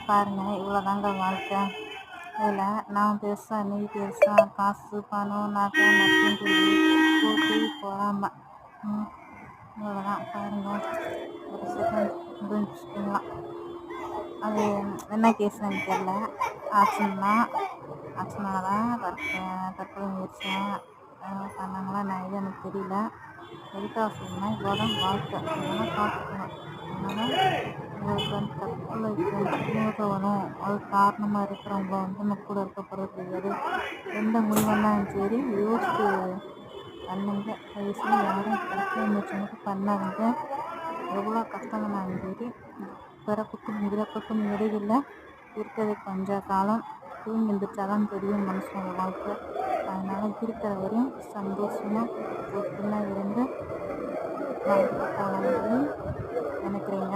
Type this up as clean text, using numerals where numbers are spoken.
பாருங்கள், இவ்வளோதாங்க வாழ்க்கை. இதில் நான் பெருசா, நீ பெருசா, காசு பணம் நகை நட்டுன்னு சொல்லி போட்டி பொறாமை. இவ்வளோதான் பாருங்கள். ஒரு செகண்ட் முடிஞ்சுங்களா? அது என்ன கேஸ்ன்னு எனக்கு தெரில. ஆச்சுன்னா தான் தற்கொலை முயற்சியாக பண்ணாங்களா நான் எதுவும் எனக்கு தெரியல. எதுக்காக சொல்லணும்னா இவ்வளோதான் வாழ்க்கை, அதனால் பார்த்துக்கணும். அதனால் உங்களுக்கு வந்து தற்கொலைக்கு உதவணும், அது காரணமாக இருக்கிறவங்கள வந்து நம்ம கூட இருக்க போகிறது கிடையாது. எந்த முடிவெல்லாம் சரி யோசிச்சு பண்ணுங்க. வயசில் யாரும் தற்கொலை முயற்சி மட்டும் பண்ணாதீங்க. எவ்வளோ கஷ்டங்களாலும் சரி, பிறப்புக்கும் இறப்புக்கும் இடையில் இருக்கிறது கொஞ்ச காலம். தூங்கி எழுந்திரிச்சாதான் தெரியும் மனுஷனோட வாழ்க்கை. அதனால் இருக்கிற வரையும் சந்தோஷமாக ஒற்றுமையாக இருந்து வாழ்க்கை போகலான்னு நினைக்கிறீங்க.